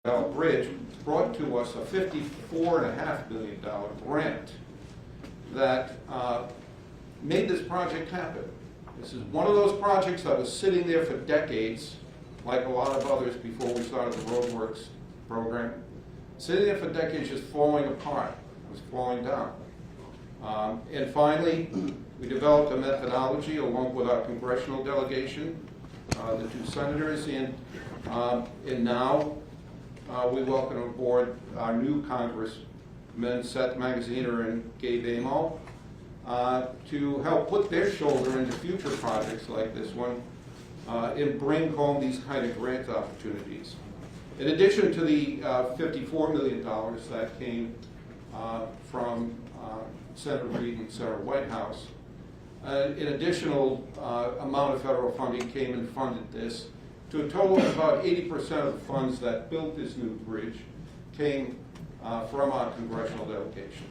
Bridge brought to us a $54.5 million grant that made this project happen. This is one of those projects that was sitting there for decades, like a lot of others before we started the Roadworks program. Sitting there for decades, just falling apart. It was falling down. And finally, we developed a methodology along with our congressional delegation, the two senators, and now we welcome aboard our new congressmen, Seth Magaziner and Gabe Amo, to help put their shoulder into future projects like this one and bring home these kind of grant opportunities. In addition to the $54 million that came from Senator Reid and Senator Whitehouse, an additional amount of federal funding came and funded this, to a total of about 80% of the funds that built this new bridge came from our congressional delegation.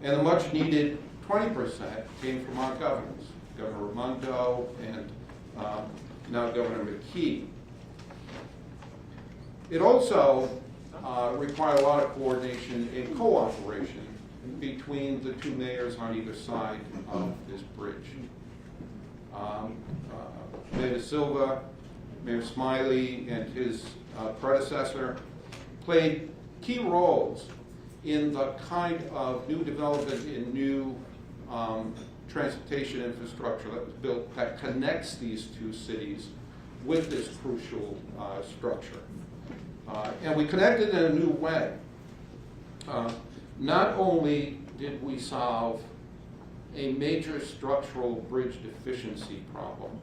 And the much needed 20% came from our governors, Governor Raimondo and now Governor McKee. It also required a lot of coordination and cooperation between the two mayors on either side of this bridge. Mayor De Silva, Mayor Smiley, and his predecessor played key roles in the kind of new development in new transportation infrastructure that was built that connects these two cities with this crucial structure. And we connected in a new way. Not only did we solve a major structural bridge deficiency problem,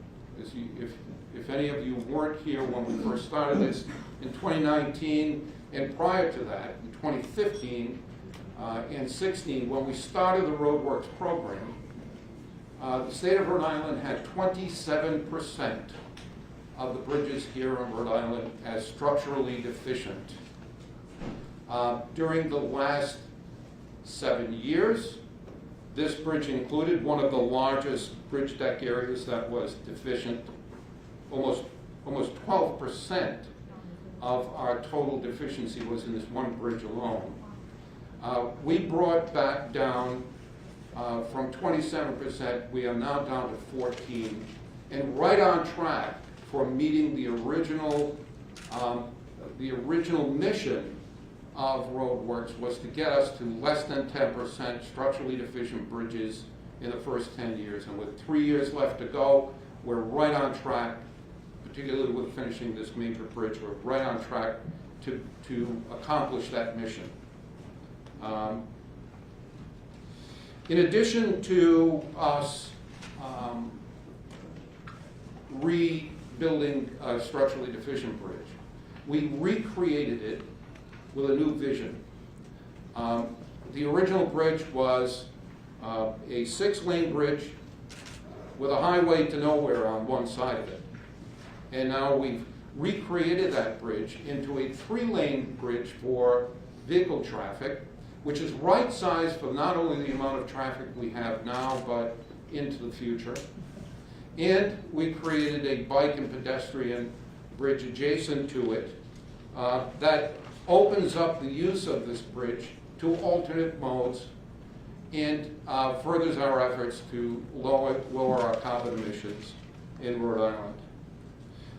if any of you weren't here when we first started this in 2019, and prior to that, in 2015 and 16, when we started the Roadworks program, the state of Rhode Island had 27% of the bridges here in Rhode Island as structurally deficient. During the last 7 years, this bridge included one of the largest bridge deck areas that was deficient. Almost 12% of our total deficiency was in this one bridge alone. We brought back down from 27%, we are now down to 14%, and right on track for meeting the original mission of Roadworks was to get us to less than 10% structurally deficient bridges in the first 10 years. And with 3 years left to go, we're right on track, particularly with finishing this major bridge. We're right on track to accomplish that mission. In addition to us rebuilding a structurally deficient bridge, we recreated it with a new vision. The original bridge was a 6-lane bridge with a highway to nowhere on one side of it. And now we've recreated that bridge into a 3-lane bridge for vehicle traffic, which is right-sized for not only the amount of traffic we have now, but into the future. And we created a bike and pedestrian bridge adjacent to it that opens up the use of this bridge to alternate modes and furthers our efforts to lower our carbon emissions in Rhode Island.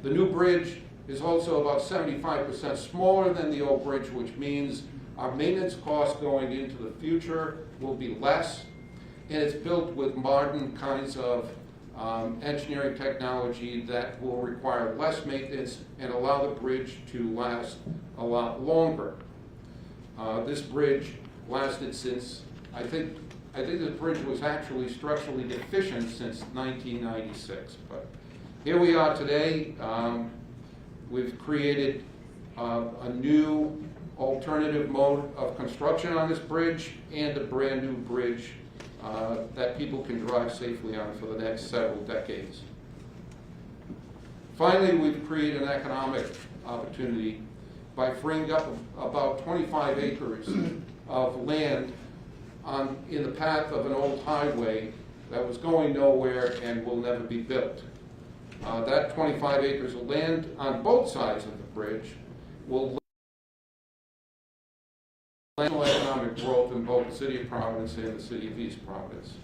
The new bridge is also about 75% smaller than the old bridge, which means our maintenance costs going into the future will be less, and it's built with modern kinds of engineering technology that will require less maintenance and allow the bridge to last a lot longer. This bridge lasted since, I think the bridge was actually structurally deficient since 1996. But here we are today. We've created a new alternative mode of construction on this bridge and a brand new bridge that people can drive safely on for the next several decades. Finally, we've created an economic opportunity by freeing up about 25 acres of land in the path of an old highway that was going nowhere and will never be built. That 25 acres of land on both sides of the bridge will economic growth in both the city of Providence and the city of East Providence.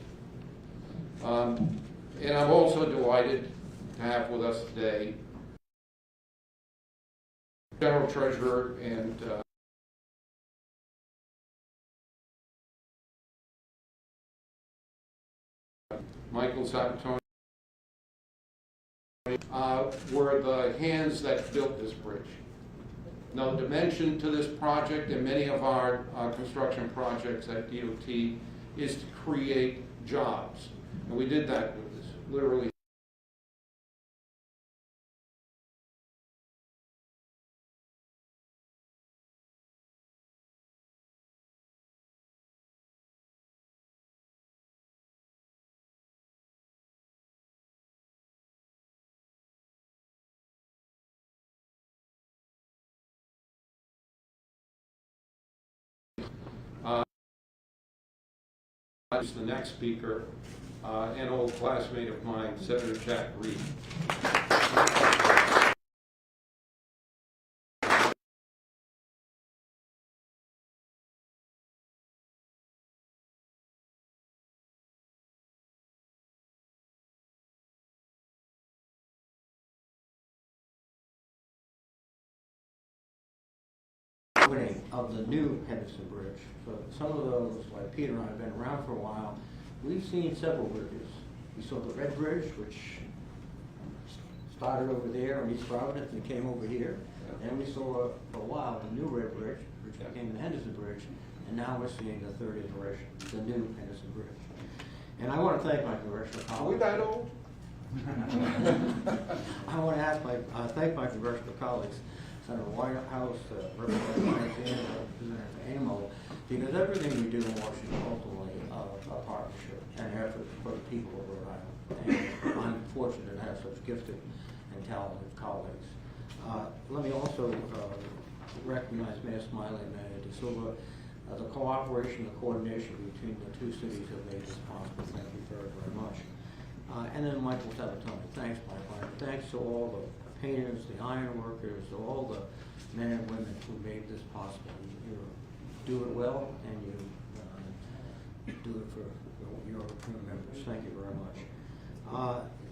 And I'm also delighted to have with us today General Treasurer and Michael Sabatoni were the hands that built this bridge. Now, the dimension to this project and many of our construction projects at DOT is to create jobs. And we did that with this, literally. The next speaker, an old classmate of mine, Senator Jack Reed. Of the new Henderson Bridge. So some of those, like Peter and I, have been around for a while. We've seen several bridges. We saw the Red Bridge, which started over there in East Providence and came over here. And we saw for a while the new Red Bridge, which became the Henderson Bridge, and now we're seeing the third iteration, the new Henderson Bridge. And I want to thank my congressional colleagues. Are we that old? I want to thank my congressional colleagues, Senator Whitehouse, Representative Alexander, Representative Amo, because everything we do in Washington is ultimately a partnership and effort for the people of Rhode Island. And I'm fortunate to have such gifted and talented colleagues. Let me also recognize Mayor Smiley and Mayor De Silva. The cooperation and coordination between the two cities have made this possible. Thank you very, very much. And then Michael Sabatoni. Thanks, Michael. And thanks to all the painters, the iron workers, all the men and women who made this possible. You do it well, and you do it for your members. Thank you very much.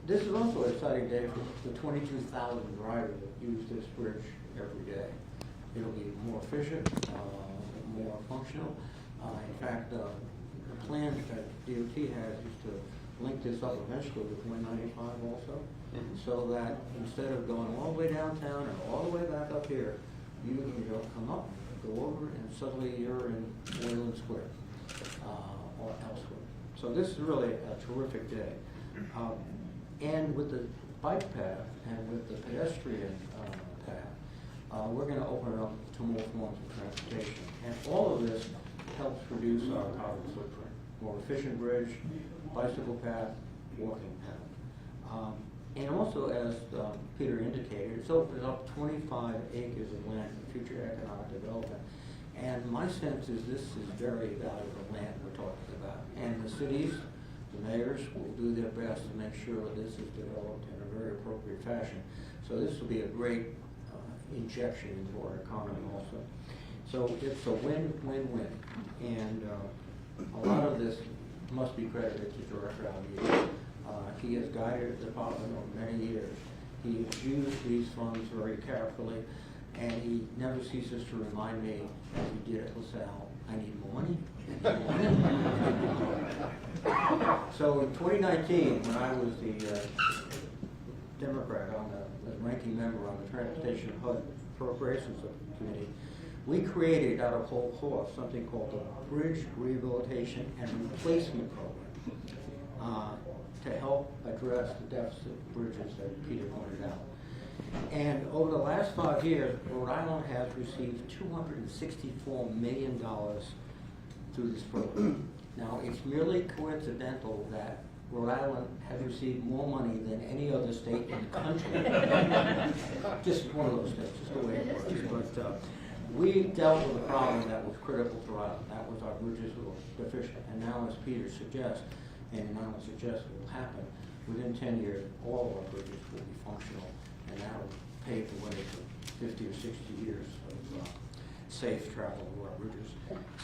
This is also an exciting day for the 22,000 drivers that use this bridge every day. It'll be more efficient, more functional. In fact, the plan that DOT has is to link this up eventually with 195 also, so that instead of going all the way downtown and all the way back up here, you don't come up, go over, and suddenly you're in Wayland Square or elsewhere. So this is really a terrific day. And with the bike path and with the pedestrian path, we're going to open it up to more forms of transportation. And all of this helps reduce our carbon footprint. More efficient bridge, bicycle path, walking path. And also, as Peter indicated, it's opened up 25 acres of land for future economic development. And my sense is this is very valuable land we're talking about. And the cities, the mayors, will do their best to make sure this is developed in a very appropriate fashion. So this will be a great injection into our economy also. So it's a win-win-win. And a lot of this must be credited to Director Alvier. He has guided the department over many years. He has used these funds very carefully, and he never ceases to remind me, as he did at LaSalle, I need more money. So in 2019, when I was the Democrat on the ranking member on the Transportation HUD Appropriations Committee, we created out of whole cloth something called the Bridge Rehabilitation and Replacement Program to help address the deficit bridges that Peter pointed out. And over the last 5 years, Rhode Island has received $264 million through this program. Now, it's merely coincidental that Rhode Island has received more money than any other state in the country. Just one of those states, just the way it works. But we dealt with a problem that was critical to Rhode Island. That was our bridges were deficient. And now, as Peter suggests, and not only suggests it will happen, within 10 years, all of our bridges will be functional, and that will pave the way for 50 or 60 years of safe travel of our bridges.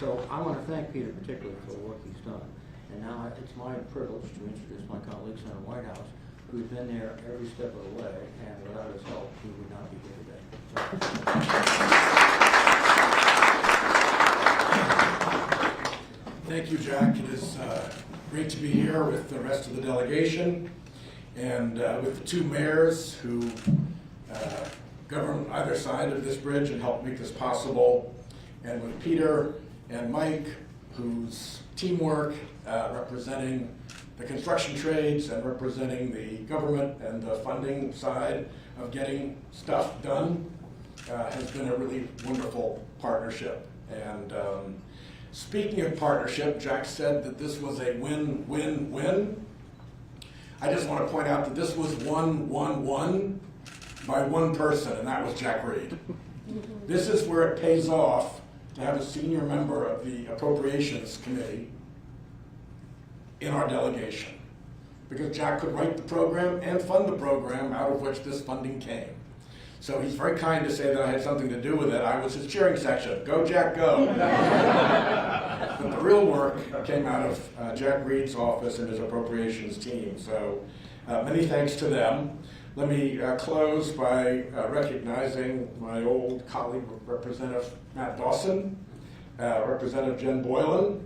So I want to thank Peter particularly for the work he's done. And now it's my privilege to introduce my colleague, Senator Whitehouse, who's been there every step of the way, and without his help, he would not be here today. Thank you, Jack. It is great to be here with the rest of the delegation and with the two mayors who govern either side of this bridge and helped make this possible, and with Peter and Mike, whose teamwork representing the construction trades and representing the government and the funding side of getting stuff done has been a really wonderful partnership. And speaking of partnership, Jack said that this was a win-win-win. I just want to point out that this was won by one person, and that was Jack Reed. This is where it pays off to have a senior member of the Appropriations Committee in our delegation, because Jack could write the program and fund the program out of which this funding came. So he's very kind to say that I had something to do with it. I was his cheering section. Go, Jack, go. But the real work came out of Jack Reed's office and his appropriations team. So many thanks to them. Let me close by recognizing my old colleague, Representative Matt Dawson, Representative Jen Boylan,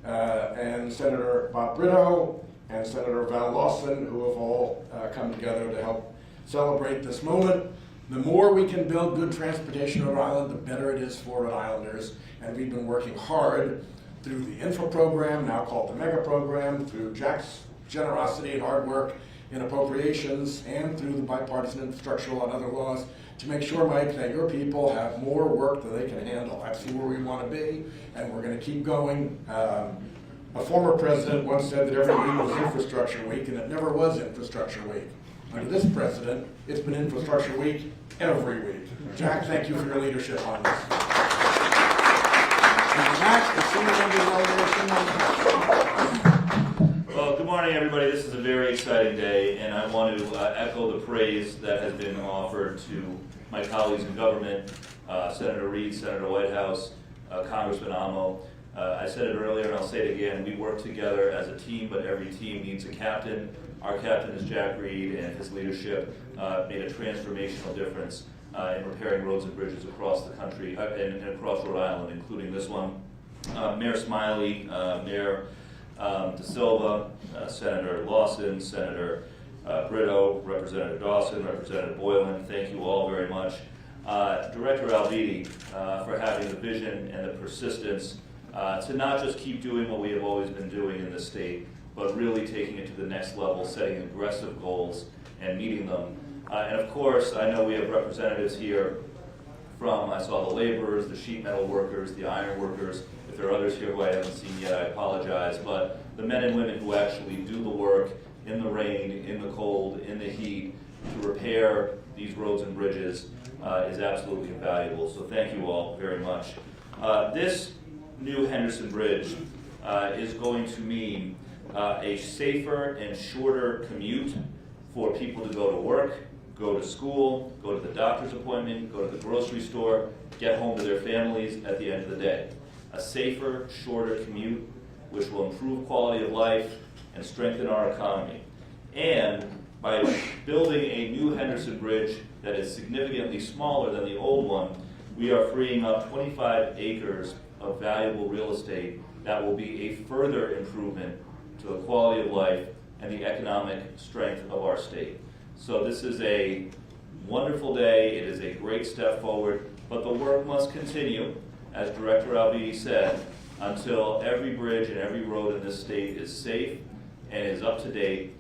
and Senator Bob Brito, and Senator Val Lawson, who have all come together to help celebrate this moment. The more we can build good transportation in Rhode Island, the better it is for Rhode Islanders. And we've been working hard through the info program, now called the mega program, through Jack's generosity and hard work in appropriations, and through the bipartisan infrastructural and other laws to make sure, Mike, that your people have more work than they can handle. That's where we want to be, and we're going to keep going. A former president once said that every week was Infrastructure Week, and it never was Infrastructure Week. Under this president, it's been Infrastructure Week every week. Jack, thank you for your leadership on this. Well, good morning, everybody. This is a very exciting day, and I want to echo the praise that has been offered to my colleagues in government, Senator Reed, Senator Whitehouse, Congressman Amo. I said it earlier, and I'll say it again. We work together as a team, but every team needs a captain. Our captain is Jack Reed, and his leadership made a transformational difference in repairing roads and bridges across the country and across Rhode Island, including this one. Mayor Smiley, Mayor De Silva, Senator Lawson, Senator Brito, Representative Dawson, Representative Boylan, thank you all very much. Director Alviti for having the vision and the persistence to not just keep doing what we have always been doing in this state, but really taking it to the next level, setting aggressive goals and meeting them. And of course, I know we have representatives here from, I saw the laborers, the sheet metal workers, the iron workers. If there are others here who I haven't seen yet, I apologize. But the men and women who actually do the work in the rain, in the cold, in the heat, to repair these roads and bridges is absolutely invaluable. So thank you all very much. This new Henderson Bridge is going to mean a safer and shorter commute for people to go to work, go to school, go to the doctor's appointment, go to the grocery store, get home to their families at the end of the day. A safer, shorter commute, which will improve quality of life and strengthen our economy. And by building a new Henderson Bridge that is significantly smaller than the old one, we are freeing up 25 acres of valuable real estate that will be a further improvement to the quality of life and the economic strength of our state. So this is a wonderful day. It is a great step forward, but the work must continue, as Director Alviti said, until every bridge and every road in this state is safe and is up to date,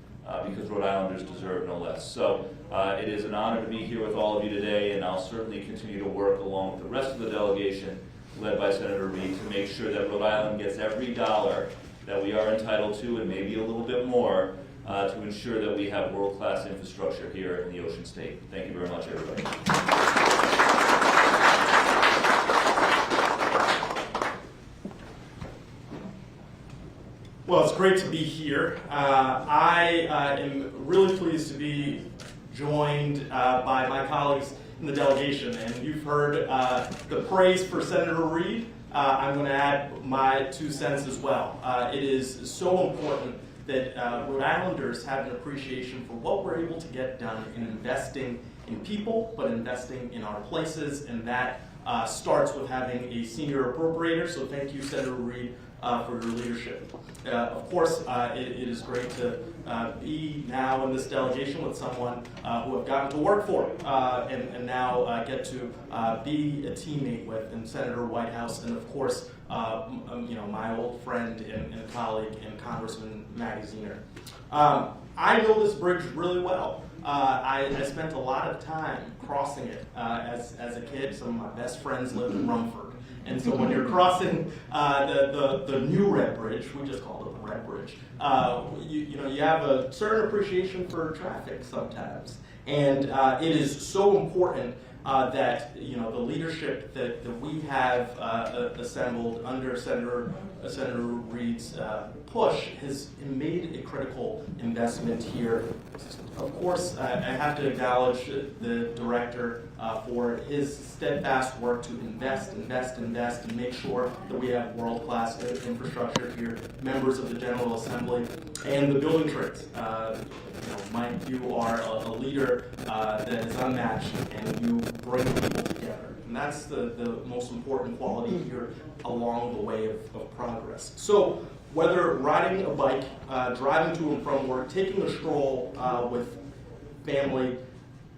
because Rhode Islanders deserve no less. So it is an honor to be here with all of you today, and I'll certainly continue to work along with the rest of the delegation, led by Senator Reed, to make sure that Rhode Island gets every dollar that we are entitled to, and maybe a little bit more, to ensure that we have world-class infrastructure here in the Ocean State. Thank you very much, everybody. Well, it's great to be here. I am really pleased to be joined by my colleagues in the delegation, and you've heard the praise for Senator Reid. I'm going to add my 2 cents as well. It is so important that Rhode Islanders have an appreciation for what we're able to get done in investing in people, but investing in our places, and that starts with having a senior appropriator. So thank you, Senator Reid, for your leadership. Of course, it is great to be now in this delegation with someone who I've gotten to work for and now get to be a teammate with, in Senator Whitehouse, and of course, my old friend and colleague in Congressman Magaziner. I know this bridge really well. I spent a lot of time crossing it as a kid. Some of my best friends lived in Rumford. And so when you're crossing the new Red Bridge, we just call it the Red Bridge, you have a certain appreciation for traffic sometimes. And it is so important that the leadership that we have assembled under Senator Reid's push has made a critical investment here. Of course, I have to acknowledge the director for his steadfast work to invest, and make sure that we have world-class infrastructure here, members of the General Assembly, and the building trades. Mike, you are a leader that is unmatched, and you bring people together. And that's the most important quality here along the way of progress. So whether riding a bike, driving to and from work, taking a stroll with family,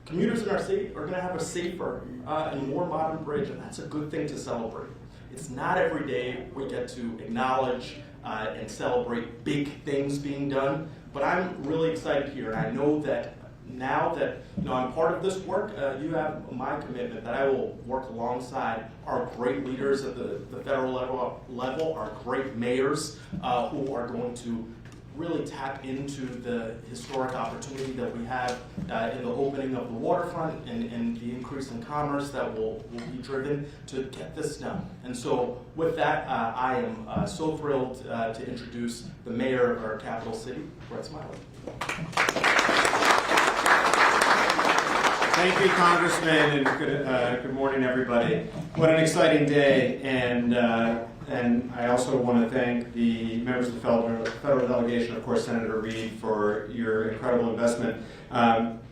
commuters in our city are going to have a safer and more modern bridge, and that's a good thing to celebrate. It's not every day we get to acknowledge and celebrate big things being done, but I'm really excited here, and I know that now that I'm part of this work, you have my commitment that I will work alongside our great leaders at the federal level, our great mayors who are going to really tap into the historic opportunity that we have in the opening of the waterfront and the increase in commerce that will be driven to get this done. And so with that, I am so thrilled to introduce the mayor of our capital city, Brett Smiley. Thank you, Congressman, and good morning, everybody. What an exciting day, and I also want to thank the members of the federal delegation, of course, Senator Reid, for your incredible investment.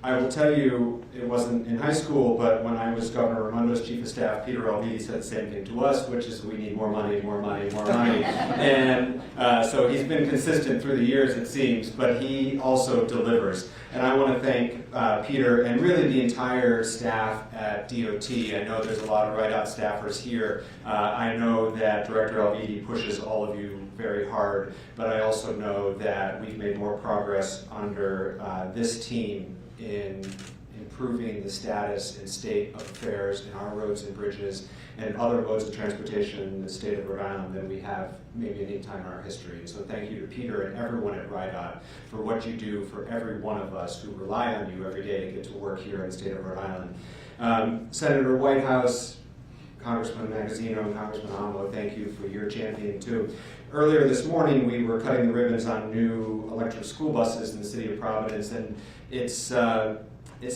I will tell you, it wasn't in high school, but when I was Governor Raimondo's chief of staff, Peter Alviti said the same thing to us, which is we need more money, more money, more money. And so he's been consistent through the years, it seems, but he also delivers. And I want to thank Peter and really the entire staff at DOT. I know there's a lot of RIDOT staffers here. I know that Director Alviti pushes all of you very hard, but I also know that we've made more progress under this team in improving the status and state of affairs in our roads and bridges and other modes of transportation in the state of Rhode Island than we have maybe any time in our history. So thank you to Peter and everyone at RIDOT for what you do for every one of us who rely on you every day to get to work here in the state of Rhode Island. Senator Whitehouse, Congressman Magazino, and Congressman Amo, thank you for your championing too. Earlier this morning, we were cutting the ribbons on new electric school buses in the city of Providence, and it's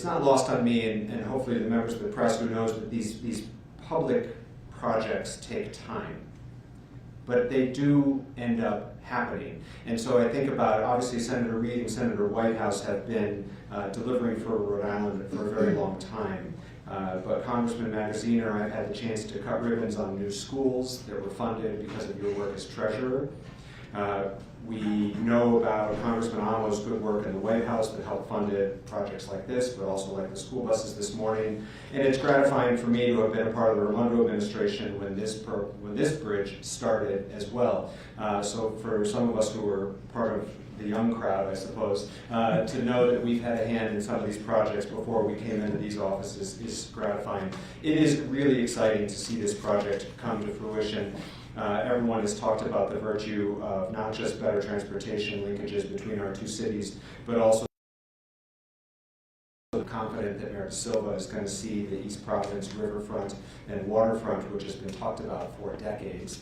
not lost on me, and hopefully the members of the press who knows that these public projects take time, but they do end up happening. And so I think about, obviously, Senator Reid and Senator Whitehouse have been delivering for Rhode Island for a very long time. But Congressman Magaziner, I've had the chance to cut ribbons on new schools that were funded because of your work as treasurer. We know about Congressman Amo's good work in the White House that helped funded projects like this, but also like the school buses this morning. And it's gratifying for me to have been a part of the Raimondo administration when this bridge started as well. So for some of us who were part of the young crowd, I suppose, to know that we've had a hand in some of these projects before we came into these offices is gratifying. It is really exciting to see this project come to fruition. Everyone has talked about the virtue of not just better transportation linkages between our two cities, but also confident that Mayor Silva is going to see the East Providence riverfront and waterfront, which has been talked about for decades,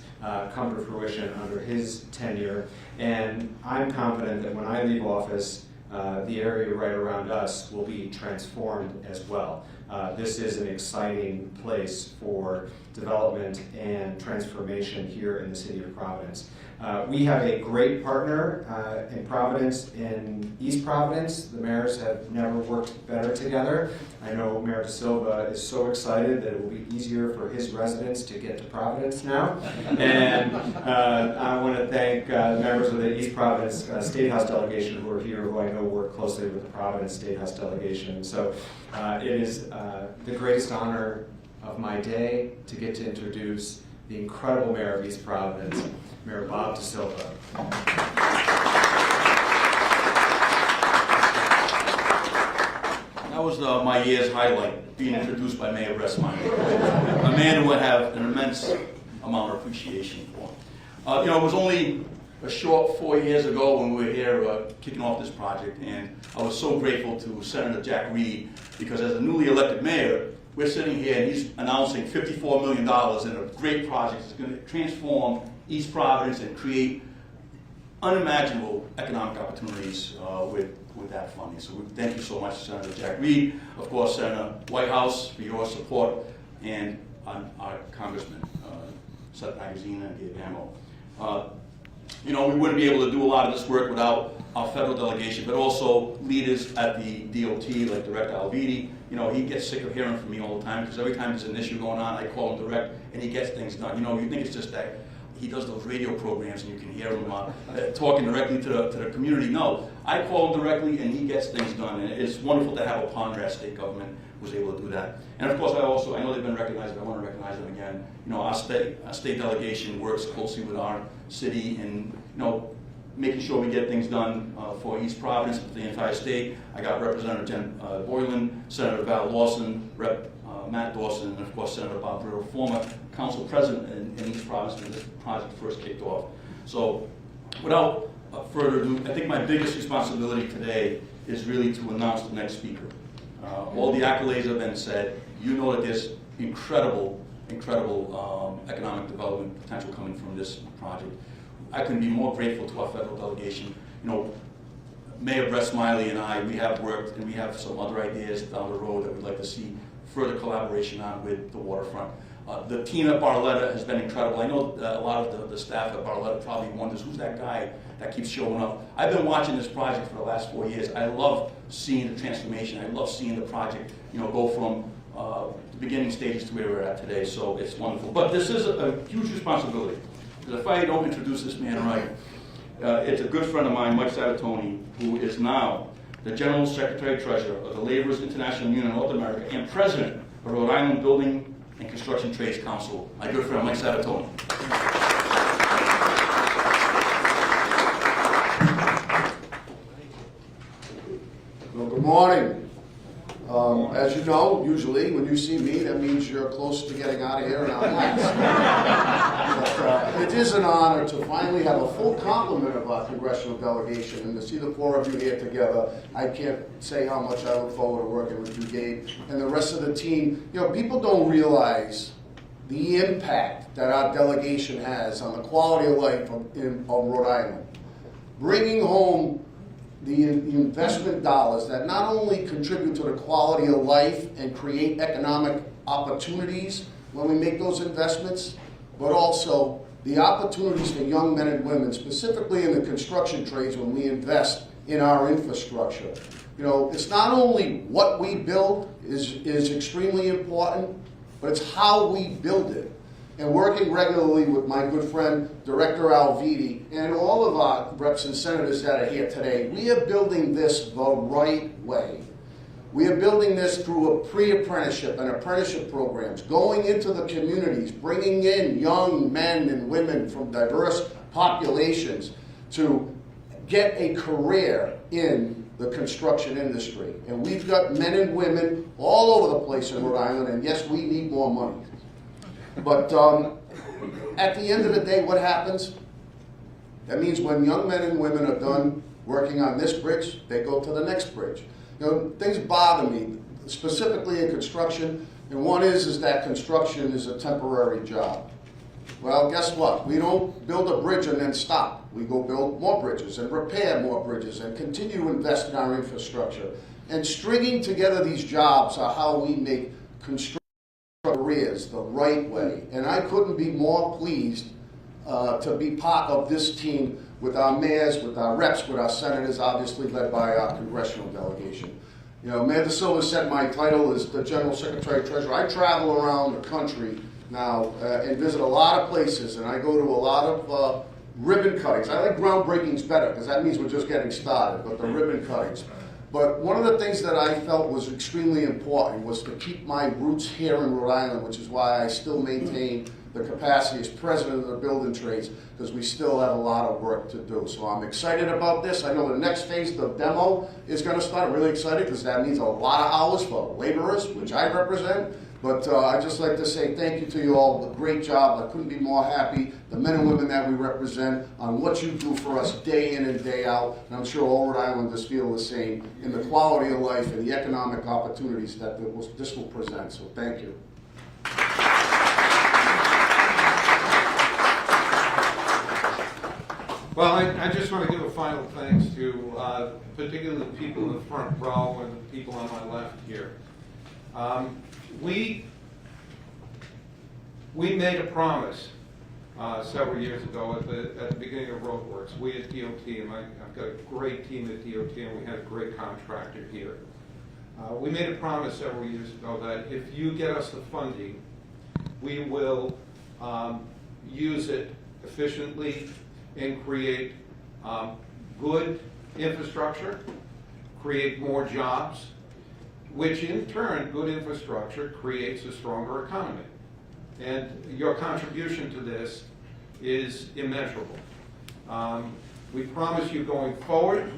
come to fruition under his tenure. And I'm confident that when I leave office, the area right around us will be transformed as well. this is an exciting place for development and transformation here in the city of Providence. We have a great partner in Providence, in East Providence. The mayors have never worked better together. I know Mayor De Silva is so excited that it will be easier for his residents to get to Providence now. And I want to thank members of the East Providence State House delegation who are here, who I know work closely with the Providence State House delegation. So it is the greatest honor of my day to get to introduce the incredible mayor of East Providence, Mayor Bob De Silva. That was my year's highlight, being introduced by Mayor Bresmeier, a man who I have an immense amount of appreciation for. It was only a short 4 years ago when we were here kicking off this project, and I was so grateful to Senator Jack Reed, because as a newly elected mayor, we're sitting here and he's announcing $54 million in a great project that's going to transform East Providence and create unimaginable economic opportunities with that funding. So thank you so much, Senator Jack Reed, of course, Senator Whitehouse, for your support, and our Congressman, Seth Magazine and Gabe Hamill. We wouldn't be able to do a lot of this work without our federal delegation, but also leaders at the DOT, like Director Alviti. He gets sick of hearing from me all the time, because every time there's an issue going on, I call him direct, and he gets things done. You think it's just that he does those radio programs and you can hear him talking directly to the community. No, I call him directly and he gets things done. And it's wonderful to have a partner at state government who was able to do that. And of course, I know they've been recognized, but I want to recognize them again. Our state delegation works closely with our city and making sure we get things done for East Providence, for the entire state. I got Representative Jen Boylan, Senator Val Lawson, Rep. Matt Dawson, and of course Senator Bob Brittle, former council president in East Providence when this project first kicked off. So without further ado, I think my biggest responsibility today is really to announce the next speaker. All the accolades have been said. You know that there's incredible economic development potential coming from this project. I couldn't be more grateful to our federal delegation. Mayor Bresmeier and I, we have worked and we have some other ideas down the road that we'd like to see further collaboration on with the waterfront. The team at Barletta has been incredible. I know a lot of the staff at Barletta probably wonders, who's that guy that keeps showing up? I've been watching this project for the last 4 years. I love seeing the transformation. I love seeing the project, go from the beginning stages to where we're at today. So it's wonderful. But this is a huge responsibility, because if I don't introduce this man right, it's a good friend of mine, Mike Sabatoni, who is now the General Secretary-Treasurer of the Laborers International Union of North America and President of Rhode Island Building and Construction Trades Council, my good friend Mike Sabatoni. Well, good morning. As you know, usually when you see me, that means you're close to getting out of here and I'm last. But it is an honor to finally have a full complement of our congressional delegation, and to see the four of you here together. I can't say how much I look forward to working with you, Gabe, and the rest of the team. People don't realize the impact that our delegation has on the quality of life of Rhode Island. Bringing home the investment dollars that not only contribute to the quality of life and create economic opportunities when we make those investments, but also the opportunities for young men and women, specifically in the construction trades when we invest in our infrastructure. It's not only what we build is extremely important, but it's how we build it. And working regularly with my good friend, Director Alviti, and all of our reps and senators that are here today, we are building this the right way. We are building this through a pre-apprenticeship and apprenticeship programs, going into the communities, bringing in young men and women from diverse populations to get a career in the construction industry. And we've got men and women all over the place in Rhode Island, and yes, we need more money. But at the end of the day, what happens? That means when young men and women are done working on this bridge, they go to the next bridge. Things bother me, specifically in construction, and one is that construction is a temporary job. Well, guess what? We don't build a bridge and then stop. We go build more bridges and repair more bridges and continue to invest in our infrastructure. And stringing together these jobs are how we make construction careers the right way. And I couldn't be more pleased to be part of this team with our mayors, with our reps, with our senators, obviously led by our congressional delegation. You know, Mayor De Silva said my title is the General Secretary Treasurer. I travel around the country now and visit a lot of places, and I go to a lot of ribbon cuttings. I like groundbreakings better because that means we're just getting started, but the ribbon cuttings. But one of the things that I felt was extremely important was to keep my roots here in Rhode Island, which is why I still maintain the capacity as president of the building trades, because we still have a lot of work to do. So I'm excited about this. I know the next phase, the demo, is going to start. I'm really excited because that means a lot of hours for laborers, which I represent. But I'd just like to say thank you to you all. A great job. I couldn't be more happy. The men and women that we represent on what you do for us day in and day out. And I'm sure all Rhode Islanders feel the same in the quality of life and the economic opportunities that this will present. So thank you. Well, I just want to give a final thanks to particularly the people in the front row and the people on my left here. We made a promise several years ago at the beginning of Roadworks. We at DOT, and I've got a great team at DOT, and we had a great contractor here. We made a promise several years ago that if you get us the funding, we will use it efficiently and create good infrastructure, create more jobs, which in turn, good infrastructure creates a stronger economy. And your contribution to this is immeasurable. We promise you going forward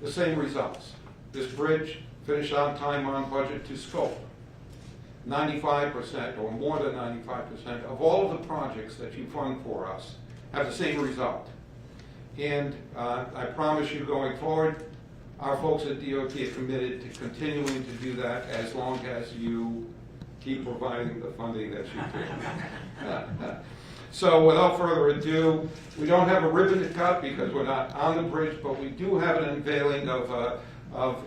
the same results. This bridge finished on time, on budget, to scope. 95% or more than 95% of all of the projects that you fund for us have the same result. And I promise you going forward, our folks at DOT are committed to continuing to do that as long as you keep providing the funding that you do. So without further ado, we don't have a ribbon to cut because we're not on the bridge, but we do have an unveiling of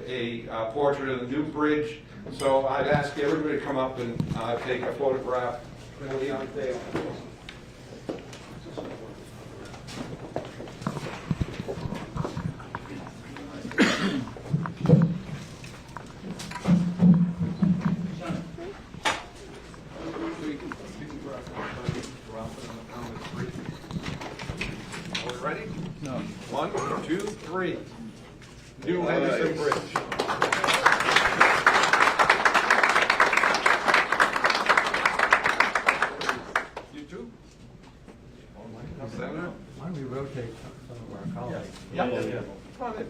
a portrait of the new bridge. So I'd ask everybody to come up and take a photograph for the unveiling. Ready? No. 1, 2, 3. New Henderson Bridge. You too? Why don't we rotate some of our colleagues? Yeah. Come on in.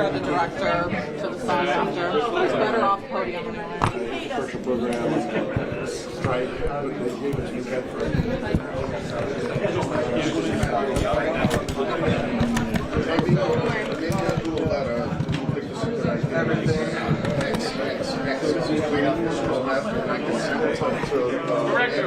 The director to the side after. He's better off podium. Commercial program, strike, they gave us New Bedford. Maybe I'll do a letter. Director,